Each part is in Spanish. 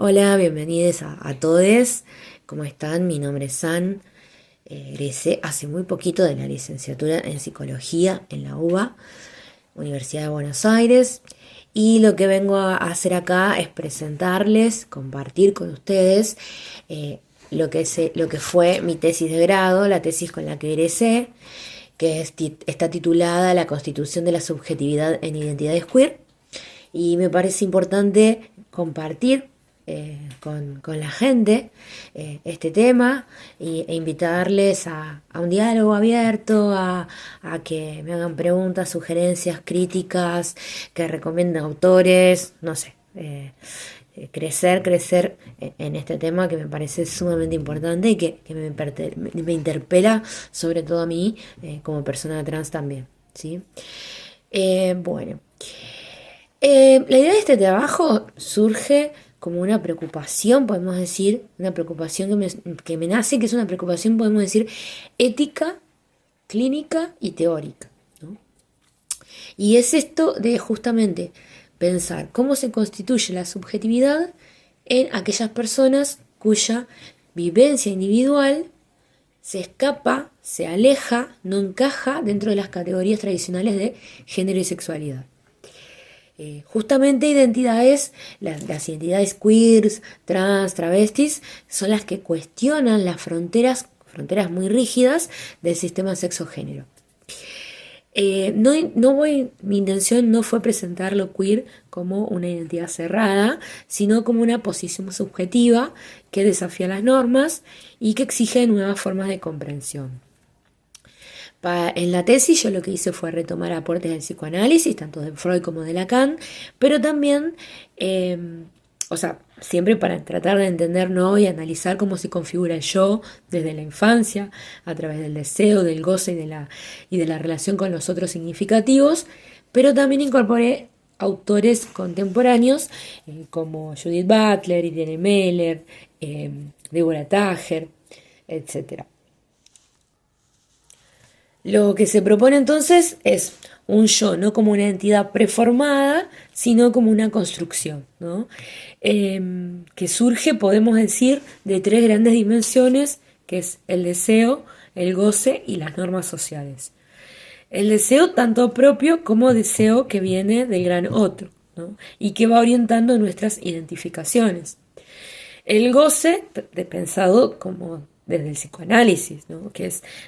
Hola, bienvenidos a todos. ¿Cómo están? Mi nombre es San. Egresé hace muy poquito de la licenciatura en psicología en la UBA, Universidad de Buenos Aires. Y lo que vengo a hacer acá es presentarles, compartir con ustedes lo que fue mi tesis de grado, la tesis con la que egresé, está titulada La constitución de la subjetividad en identidades queer. Y me parece importante compartir con la gente este tema e invitarles a un diálogo abierto, a que me hagan preguntas, sugerencias, críticas, que recomienden autores, no sé. Crecer en este tema que me parece sumamente importante y que me interpela sobre todo a mí como persona trans también, ¿sí? Bueno, la idea de este trabajo surge como una preocupación, podemos decir, una preocupación que me nace, que es una preocupación, podemos decir, ética, clínica y teórica, ¿no? Y es esto de justamente pensar cómo se constituye la subjetividad en aquellas personas cuya vivencia individual se escapa, se aleja, no encaja dentro de las categorías tradicionales de género y sexualidad. Justamente las identidades queers, trans, travestis, son las que cuestionan las fronteras muy rígidas del sistema sexo-género. Mi intención no fue presentar lo queer como una identidad cerrada, sino como una posición subjetiva que desafía las normas y que exige nuevas formas de comprensión. En la tesis yo lo que hice fue retomar aportes del psicoanálisis, tanto de Freud como de Lacan, pero también, siempre para tratar de entender, ¿no? Y analizar cómo se configura el yo desde la infancia, a través del deseo, del goce y de la relación con los otros significativos, pero también incorporé autores contemporáneos como Judith Butler, Irene Meller, Deborah Tager, etc. Lo que se propone entonces es un yo, no como una entidad preformada, sino como una construcción, ¿no? Que surge, podemos decir, de tres grandes dimensiones, que es el deseo, el goce y las normas sociales. El deseo tanto propio como deseo que viene del gran otro, ¿no? Y que va orientando nuestras identificaciones. El goce, pensado como desde el psicoanálisis, ¿no?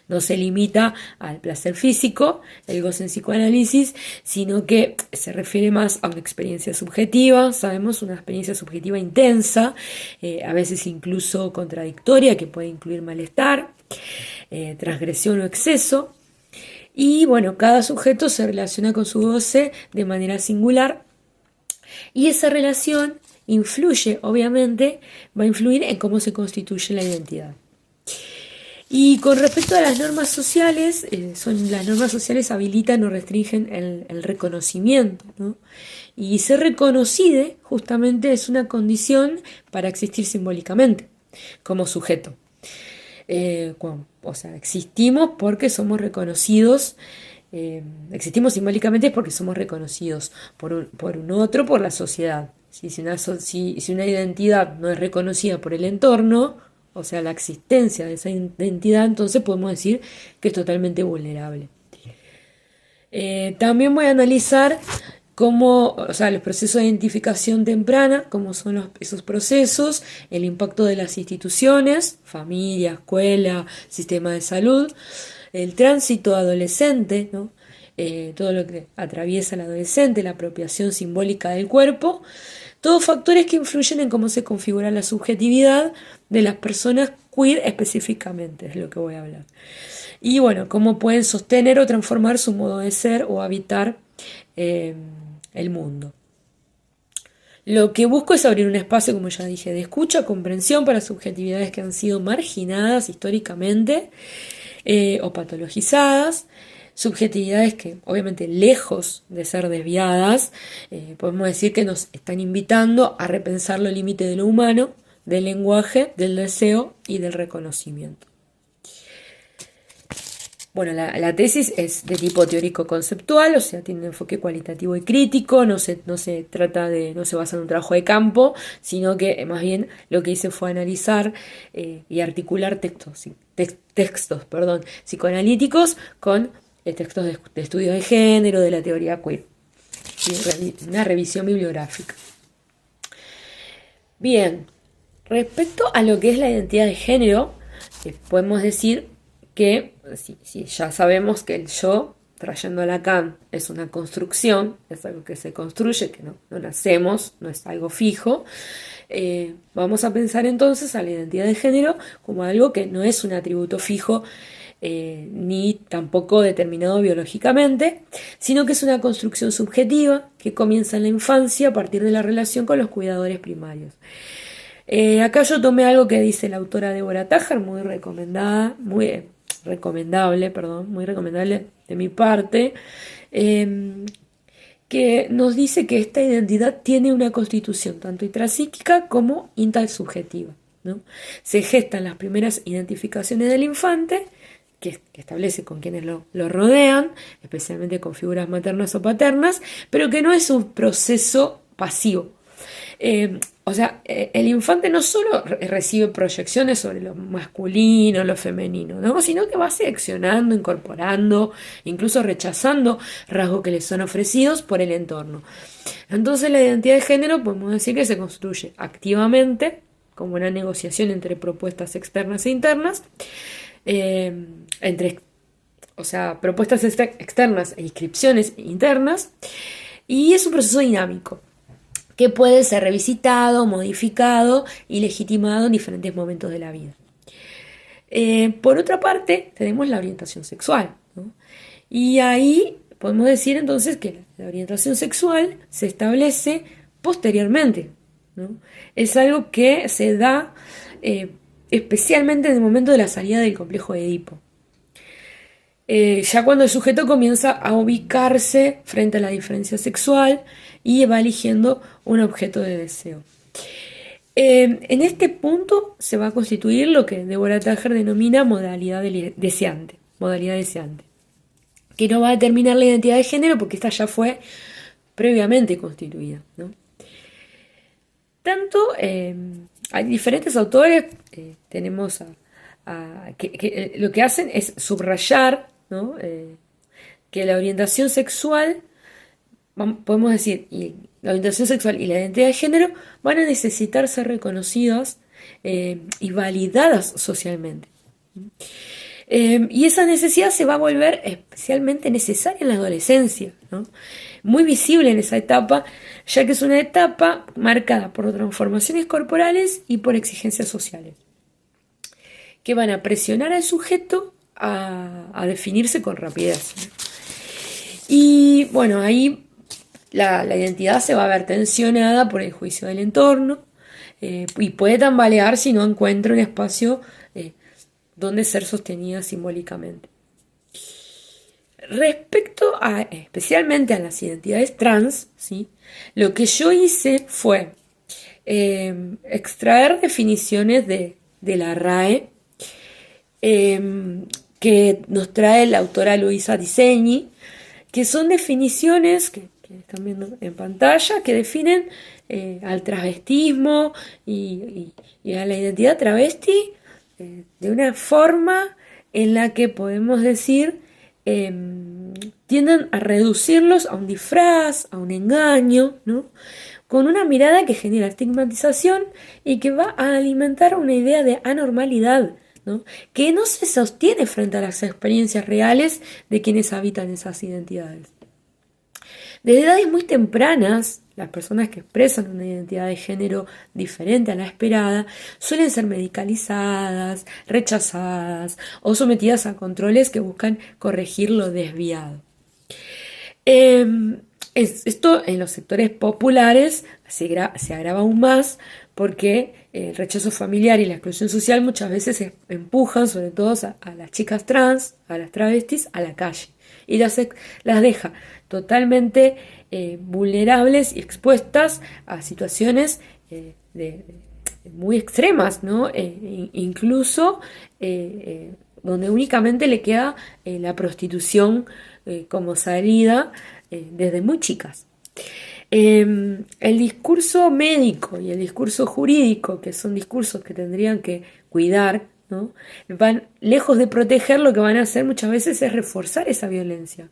No se limita al placer físico, el goce en psicoanálisis, sino que se refiere más a una experiencia subjetiva, sabemos, una experiencia subjetiva intensa, a veces incluso contradictoria, que puede incluir malestar, transgresión o exceso. Y bueno, cada sujeto se relaciona con su goce de manera singular y esa relación influye, obviamente, va a influir en cómo se constituye la identidad. Y con respecto a las normas sociales, las normas sociales habilitan o restringen el reconocimiento, ¿no? Y ser reconocido justamente es una condición para existir simbólicamente como sujeto. Existimos porque somos reconocidos. Existimos simbólicamente porque somos reconocidos por un otro, por la sociedad. Si una identidad no es reconocida por el entorno, o sea, la existencia de esa identidad, entonces podemos decir que es totalmente vulnerable. También voy a analizar los procesos de identificación temprana, cómo son esos procesos, el impacto de las instituciones, familia, escuela, sistema de salud, el tránsito adolescente, ¿no? Todo lo que atraviesa el adolescente, la apropiación simbólica del cuerpo, todos factores que influyen en cómo se configura la subjetividad de las personas queer específicamente, es lo que voy a hablar. Y bueno, cómo pueden sostener o transformar su modo de ser o habitar el mundo. Lo que busco es abrir un espacio, como ya dije, de escucha, comprensión para subjetividades que han sido marginadas históricamente o patologizadas, subjetividades que obviamente lejos de ser desviadas, podemos decir que nos están invitando a repensar los límites de lo humano, del lenguaje, del deseo y del reconocimiento. Bueno, la tesis es de tipo teórico-conceptual, o sea, tiene un enfoque cualitativo y crítico, no se trata de, no se basa en un trabajo de campo, sino que más bien lo que hice fue analizar y articular textos, perdón, psicoanalíticos con textos de estudios de género, de la teoría queer, y una revisión bibliográfica. Bien, respecto a lo que es la identidad de género, podemos decir que si ya sabemos que el yo, trayendo a Lacan, es una construcción, es algo que se construye, que no nacemos, no es algo fijo, vamos a pensar entonces a la identidad de género como algo que no es un atributo fijo ni tampoco determinado biológicamente, sino que es una construcción subjetiva que comienza en la infancia a partir de la relación con los cuidadores primarios. Acá yo tomé algo que dice la autora Deborah Tajar, muy recomendable de mi parte, que nos dice que esta identidad tiene una constitución tanto intrapsíquica como intersubjetiva, ¿no? Se gestan las primeras identificaciones del infante, que establece con quienes lo rodean, especialmente con figuras maternas o paternas, pero que no es un proceso pasivo. El infante no solo recibe proyecciones sobre lo masculino, lo femenino, ¿no? Sino que va seleccionando, incorporando, incluso rechazando rasgos que le son ofrecidos por el entorno. Entonces la identidad de género podemos decir que se construye activamente, como una negociación entre propuestas externas e internas, propuestas externas e inscripciones internas, y es un proceso dinámico que puede ser revisitado, modificado y legitimado en diferentes momentos de la vida. Por otra parte, tenemos la orientación sexual, ¿no? Y ahí podemos decir entonces que la orientación sexual se establece posteriormente, ¿no? Es algo que se da especialmente en el momento de la salida del complejo de Edipo. Ya cuando el sujeto comienza a ubicarse frente a la diferencia sexual y va eligiendo un objeto de deseo. En este punto se va a constituir lo que Deborah Tajar denomina modalidad deseante, que no va a determinar la identidad de género porque esta ya fue previamente constituida, ¿no? Tanto hay diferentes autores, tenemos que lo que hacen es subrayar, ¿no? Que la orientación sexual, podemos decir, y la orientación sexual y la identidad de género van a necesitar ser reconocidas y validadas socialmente. Y esa necesidad se va a volver especialmente necesaria en la adolescencia, ¿no? Muy visible en esa etapa, ya que es una etapa marcada por transformaciones corporales y por exigencias sociales, que van a presionar al sujeto a definirse con rapidez. Y bueno, ahí la identidad se va a ver tensionada por el juicio del entorno y puede tambalear si no encuentra un espacio donde ser sostenida simbólicamente. Respecto especialmente a las identidades trans, ¿sí? Lo que yo hice fue extraer definiciones de la RAE que nos trae la autora Luisa Di, que son definiciones que están viendo en pantalla, que definen al travestismo y a la identidad travesti de una forma en la que podemos decir tienden a reducirlos a un disfraz, a un engaño, ¿no? Con una mirada que genera estigmatización y que va a alimentar una idea de anormalidad, ¿no? Que no se sostiene frente a las experiencias reales de quienes habitan esas identidades. Desde edades muy tempranas, las personas que expresan una identidad de género diferente a la esperada suelen ser medicalizadas, rechazadas o sometidas a controles que buscan corregir lo desviado. Esto en los sectores populares se agrava aún más porque el rechazo familiar y la exclusión social muchas veces empujan sobre todo a las chicas trans, a las travestis, a la calle y las deja totalmente vulnerables y expuestas a situaciones muy extremas, ¿no? Incluso donde únicamente le queda la prostitución como salida desde muy chicas. El discurso médico y el discurso jurídico, que son discursos que tendrían que cuidar, ¿no? Van lejos de proteger, lo que van a hacer muchas veces es reforzar esa violencia.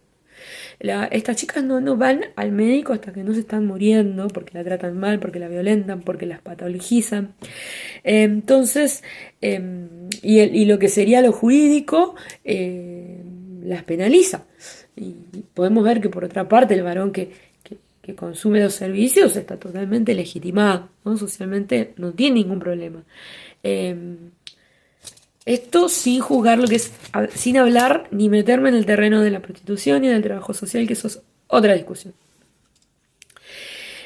Estas chicas no van al médico hasta que no se están muriendo, porque la tratan mal, porque la violentan, porque las patologizan. Entonces, y lo que sería lo jurídico, las penaliza. Y podemos ver que por otra parte el varón que consume los servicios está totalmente legitimado, ¿no? Socialmente no tiene ningún problema. Esto sin juzgar lo que es, sin hablar ni meterme en el terreno de la prostitución y del trabajo social, que eso es otra discusión.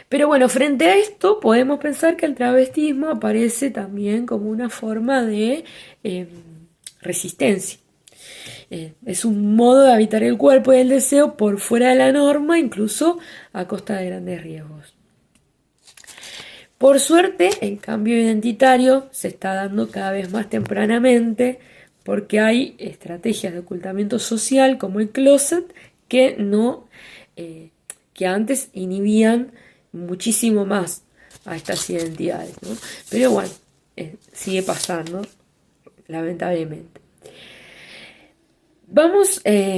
Pero bueno, frente a esto podemos pensar que el travestismo aparece también como una forma de resistencia. Es un modo de habitar el cuerpo y el deseo por fuera de la norma, incluso a costa de grandes riesgos. Por suerte, el cambio identitario se está dando cada vez más tempranamente porque hay estrategias de ocultamiento social como el closet que que antes inhibían muchísimo más a estas identidades, ¿no? Pero bueno, sigue pasando, lamentablemente.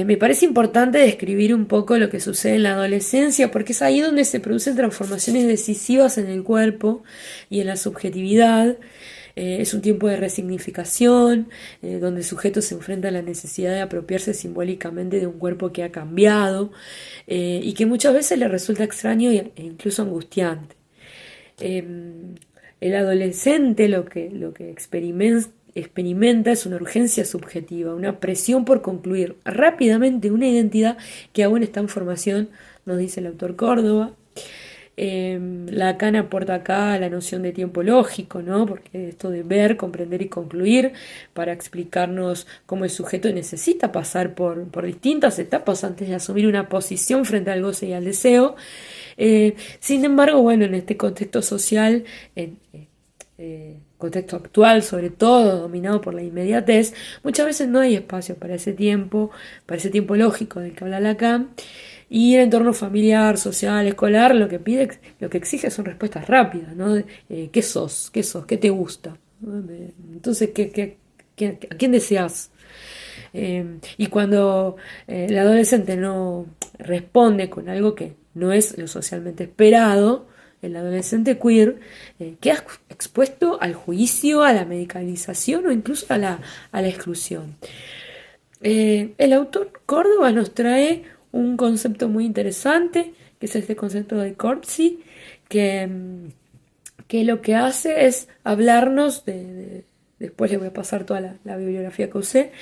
Me parece importante describir un poco lo que sucede en la adolescencia, porque es ahí donde se producen transformaciones decisivas en el cuerpo y en la subjetividad. Es un tiempo de resignificación, donde el sujeto se enfrenta a la necesidad de apropiarse simbólicamente de un cuerpo que ha cambiado y que muchas veces le resulta extraño e incluso angustiante. El adolescente lo que experimenta es una urgencia subjetiva, una presión por concluir rápidamente una identidad que aún está en formación, nos dice el autor Córdoba. Lacan aporta acá la noción de tiempo lógico, ¿no? Porque esto de ver, comprender y concluir para explicarnos cómo el sujeto necesita pasar por distintas etapas antes de asumir una posición frente al goce y al deseo. Sin embargo, bueno, en este contexto social, contexto actual sobre todo, dominado por la inmediatez, muchas veces no hay espacio para ese tiempo lógico del que habla Lacan, y el entorno familiar, social, escolar, lo que exige son respuestas rápidas, ¿no? ¿Qué sos? ¿Qué sos? ¿Qué te gusta? Entonces, ¿a quién deseas? Y cuando el adolescente no responde con algo que no es lo socialmente esperado, el adolescente queer queda expuesto al juicio, a la medicalización o incluso a la exclusión. El autor Córdoba nos trae un concepto muy interesante, que es este concepto de Corpsy, que lo que hace es hablarnos después les voy a pasar toda la bibliografía que usé,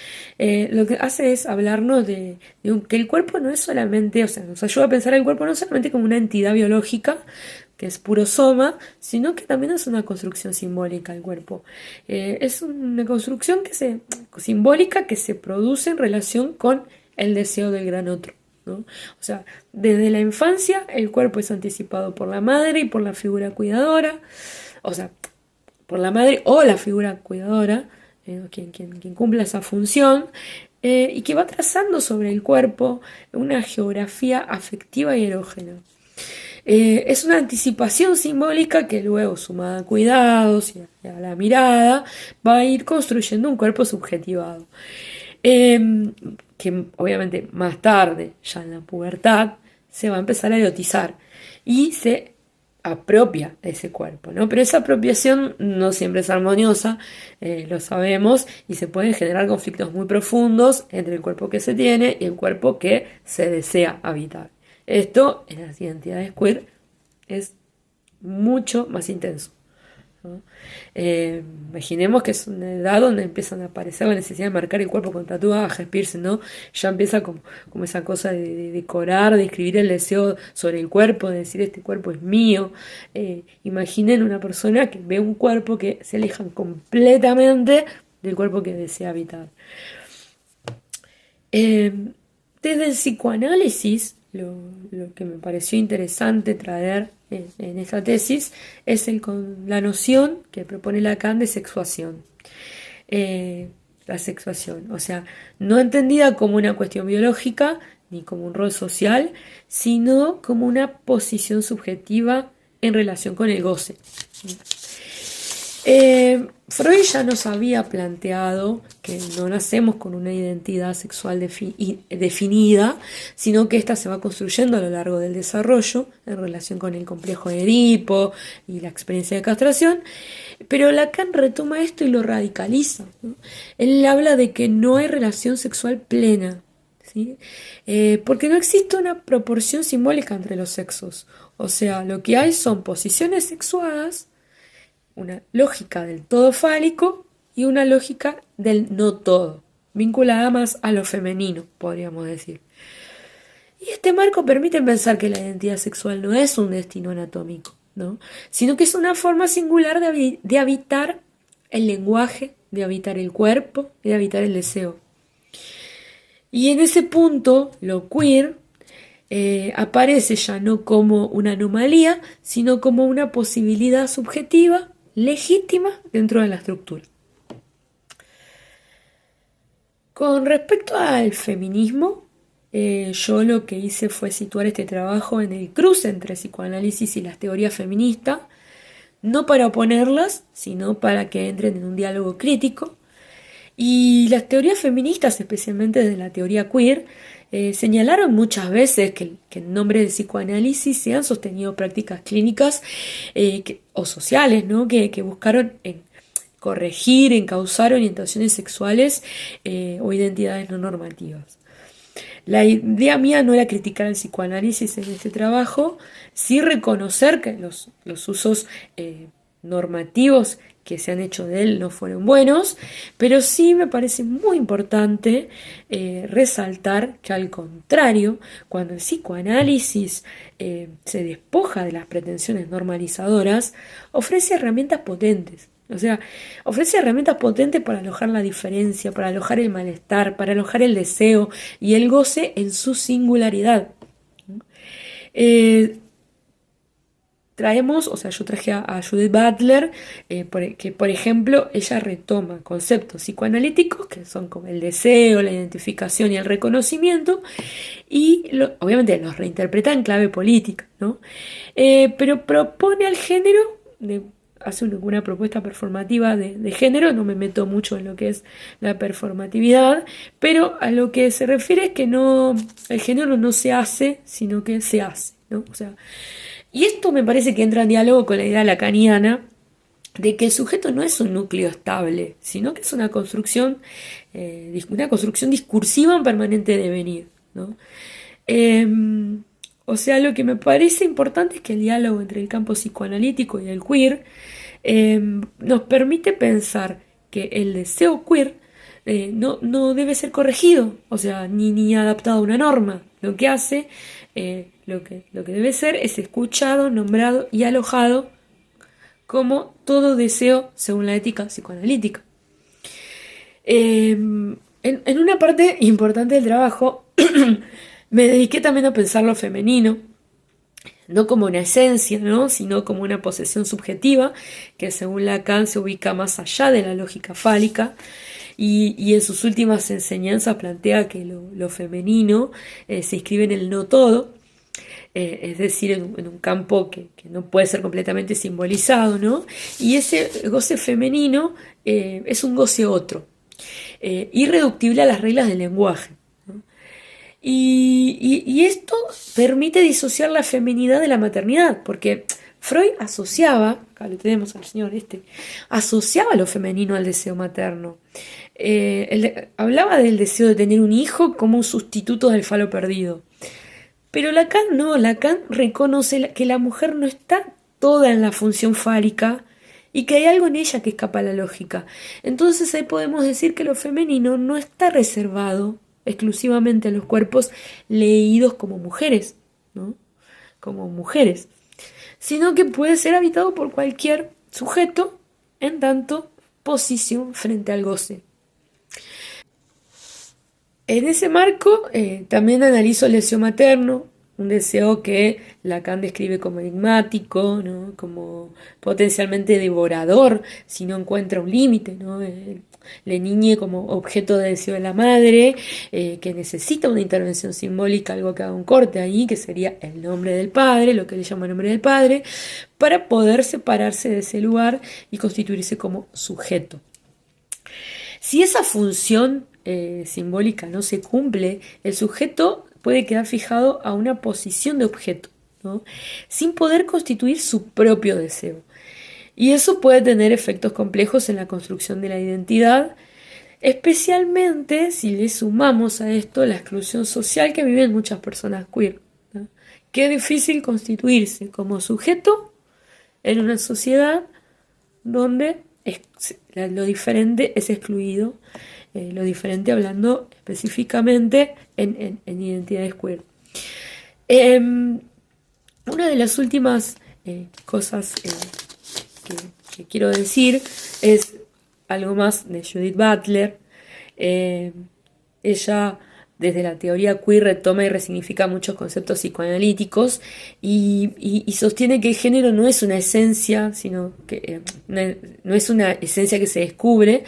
lo que hace es hablarnos que el cuerpo no es solamente, o sea, nos ayuda a pensar el cuerpo no solamente como una entidad biológica, que es puro soma, sino que también es una construcción simbólica el cuerpo. Es una construcción simbólica que se produce en relación con el deseo del gran otro, ¿no? O sea, desde la infancia el cuerpo es anticipado por la madre y por la figura cuidadora, o sea, por la madre o la figura cuidadora, quien cumpla esa función, y que va trazando sobre el cuerpo una geografía afectiva y erógena. Es una anticipación simbólica que luego, sumada a cuidados y a la mirada, va a ir construyendo un cuerpo subjetivado. Que obviamente más tarde, ya en la pubertad, se va a empezar a erotizar y se apropia de ese cuerpo, ¿no? Pero esa apropiación no siempre es armoniosa, lo sabemos, y se pueden generar conflictos muy profundos entre el cuerpo que se tiene y el cuerpo que se desea habitar. Esto en las identidades queer es mucho más intenso, ¿no? Imaginemos que es una edad donde empiezan a aparecer la necesidad de marcar el cuerpo con tatuajes, piercing, ¿no? Ya empieza como esa cosa de decorar, de escribir el deseo sobre el cuerpo, de decir este cuerpo es mío. Imaginen una persona que ve un cuerpo que se aleja completamente del cuerpo que desea habitar. Desde el psicoanálisis, lo que me pareció interesante traer en esta tesis es la noción que propone Lacan de sexuación. la sexuación, o sea, no entendida como una cuestión biológica ni como un rol social, sino como una posición subjetiva en relación con el goce. Freud ya nos había planteado que no nacemos con una identidad sexual definida, sino que ésta se va construyendo a lo largo del desarrollo en relación con el complejo de Edipo y la experiencia de castración, pero Lacan retoma esto y lo radicaliza, ¿no? Él habla de que no hay relación sexual plena, ¿sí? Porque no existe una proporción simbólica entre los sexos, o sea, lo que hay son posiciones sexuadas, una lógica del todo fálico y una lógica del no todo, vinculada más a lo femenino, podríamos decir. Y este marco permite pensar que la identidad sexual no es un destino anatómico, ¿no? Sino que es una forma singular de habitar el lenguaje, de habitar el cuerpo y de habitar el deseo. Y en ese punto, lo queer aparece ya no como una anomalía, sino como una posibilidad subjetiva legítima dentro de la estructura. Con respecto al feminismo, yo lo que hice fue situar este trabajo en el cruce entre psicoanálisis y las teorías feministas, no para oponerlas, sino para que entren en un diálogo crítico. Y las teorías feministas, especialmente de la teoría queer, señalaron muchas veces que en nombre del psicoanálisis se han sostenido prácticas clínicas o sociales, ¿no? que buscaron corregir, encauzar orientaciones sexuales o identidades no normativas. La idea mía no era criticar el psicoanálisis en este trabajo, sí reconocer que los usos normativos que se han hecho de él no fueron buenos, pero sí me parece muy importante resaltar que al contrario, cuando el psicoanálisis se despoja de las pretensiones normalizadoras, ofrece herramientas potentes. O sea, ofrece herramientas potentes para alojar la diferencia, para alojar el malestar, para alojar el deseo y el goce en su singularidad. Yo traje a Judith Butler, que por ejemplo ella retoma conceptos psicoanalíticos que son como el deseo, la identificación y el reconocimiento, y obviamente los reinterpreta en clave política, ¿no? Pero propone al género, hace una propuesta performativa de género, no me meto mucho en lo que es la performatividad, pero a lo que se refiere es que el género no se hace, sino que se hace, ¿no? O sea, y esto me parece que entra en diálogo con la idea lacaniana de que el sujeto no es un núcleo estable, sino que es una construcción discursiva en permanente devenir, ¿no? O sea, lo que me parece importante es que el diálogo entre el campo psicoanalítico y el queer nos permite pensar que el deseo queer no debe ser corregido, o sea, ni adaptado a una norma. Lo que hace, lo que debe ser es escuchado, nombrado y alojado como todo deseo según la ética psicoanalítica. En una parte importante del trabajo me dediqué también a pensar lo femenino, no como una esencia, ¿no? Sino como una posesión subjetiva que según Lacan se ubica más allá de la lógica fálica y en sus últimas enseñanzas plantea que lo femenino se inscribe en el no todo, es decir, en un campo que no puede ser completamente simbolizado, ¿no? Y ese goce femenino es un goce otro, irreductible a las reglas del lenguaje. Y esto permite disociar la feminidad de la maternidad, porque Freud asociaba, acá lo tenemos al señor asociaba lo femenino al deseo materno. Hablaba del deseo de tener un hijo como un sustituto del falo perdido. Pero Lacan reconoce que la mujer no está toda en la función fálica y que hay algo en ella que escapa a la lógica. Entonces ahí podemos decir que lo femenino no está reservado exclusivamente a los cuerpos leídos como mujeres, ¿no? Como mujeres, sino que puede ser habitado por cualquier sujeto en tanto posición frente al goce. En ese marco también analizo el deseo materno, un deseo que Lacan describe como enigmático, ¿no? Como potencialmente devorador si no encuentra un límite, ¿no? Le niñe como objeto de deseo de la madre, que necesita una intervención simbólica, algo que haga un corte ahí, que sería el nombre del padre, lo que le llama nombre del padre, para poder separarse de ese lugar y constituirse como sujeto. Si esa función simbólica no se cumple, el sujeto puede quedar fijado a una posición de objeto, ¿no? Sin poder constituir su propio deseo. Y eso puede tener efectos complejos en la construcción de la identidad, especialmente si le sumamos a esto la exclusión social que viven muchas personas queer, ¿no? Qué difícil constituirse como sujeto en una sociedad donde lo diferente es excluido, lo diferente hablando específicamente en identidades queer. Una de las últimas cosas que quiero decir es algo más de Judith Butler. Ella, desde la teoría queer, retoma y resignifica muchos conceptos psicoanalíticos y sostiene que el género no es una esencia, sino que no es una esencia que se descubre,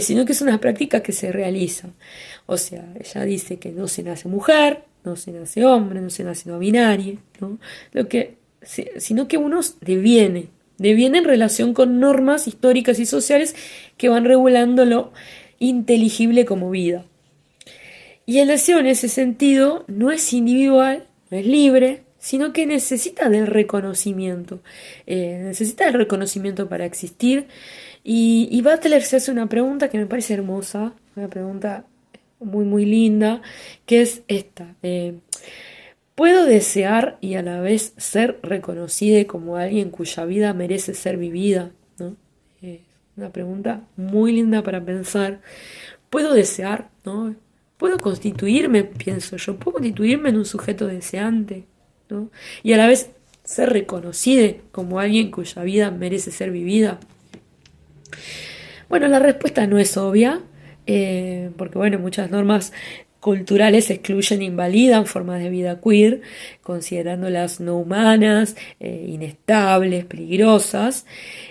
sino que es una práctica que se realiza. O sea, ella dice que no se nace mujer, no se nace hombre, no se nace no binario, ¿no? Sino que uno deviene en relación con normas históricas y sociales que van regulando lo inteligible como vida. Y el deseo en ese sentido no es individual, no es libre, sino que necesita del reconocimiento. Necesita del reconocimiento para existir. Y Butler se hace una pregunta que me parece hermosa, una pregunta muy, muy linda, que es esta. ¿Puedo desear y a la vez ser reconocida como alguien cuya vida merece ser vivida? ¿No? Una pregunta muy linda para pensar. ¿Puedo desear? ¿No? ¿Puedo constituirme, pienso yo, puedo constituirme en un sujeto deseante, ¿no? Y a la vez ser reconocida como alguien cuya vida merece ser vivida? Bueno, la respuesta no es obvia, porque bueno, muchas normas culturales excluyen e invalidan formas de vida queer, considerándolas no humanas, inestables, peligrosas.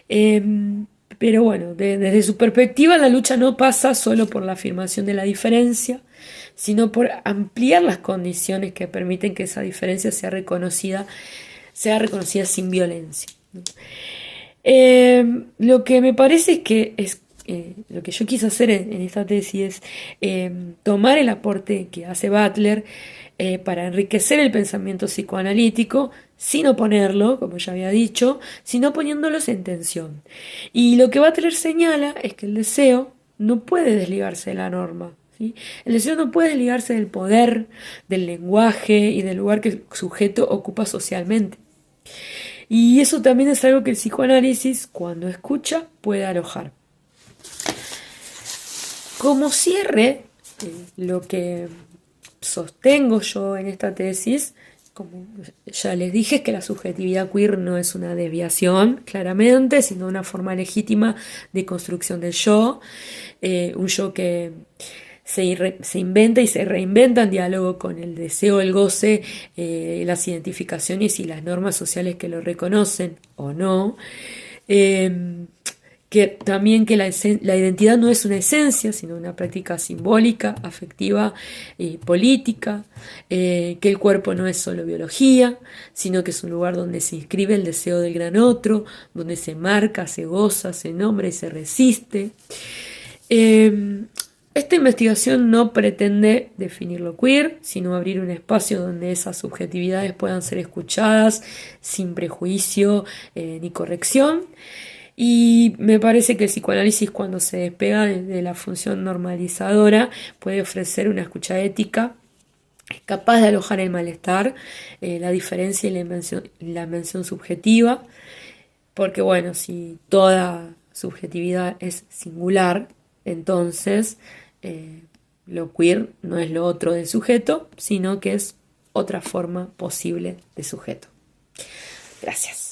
Pero bueno, desde su perspectiva, la lucha no pasa solo por la afirmación de la diferencia, sino por ampliar las condiciones que permiten que esa diferencia sea reconocida sin violencia, ¿no? Lo que me parece es que lo que yo quise hacer en esta tesis es tomar el aporte que hace Butler para enriquecer el pensamiento psicoanalítico sin oponerlo, como ya había dicho, sino poniéndolos en tensión. Y lo que Butler señala es que el deseo no puede desligarse de la norma, ¿sí? El deseo no puede desligarse del poder, del lenguaje y del lugar que el sujeto ocupa socialmente. Y eso también es algo que el psicoanálisis, cuando escucha, puede alojar. Como cierre, lo que sostengo yo en esta tesis, como ya les dije, es que la subjetividad queer no es una desviación, claramente, sino una legítima de construcción del yo, un yo que se inventa y se reinventa en diálogo con el deseo, el goce, las identificaciones y las normas sociales que lo reconocen o no. Que también que la identidad no es una esencia, sino una práctica simbólica, afectiva y política, que el cuerpo no es solo biología, sino que es un lugar donde se inscribe el deseo del gran otro, donde se marca, se goza, se nombra y se resiste. Esta investigación no pretende definir lo queer, sino abrir un espacio donde esas subjetividades puedan ser escuchadas sin prejuicio ni corrección. Y me parece que el psicoanálisis, cuando se despega de la función normalizadora, puede ofrecer una escucha ética capaz de alojar el malestar, la diferencia y la invención subjetiva, porque bueno, si toda subjetividad es singular, entonces lo queer no es lo otro del sujeto, sino que es otra forma posible de sujeto. Gracias.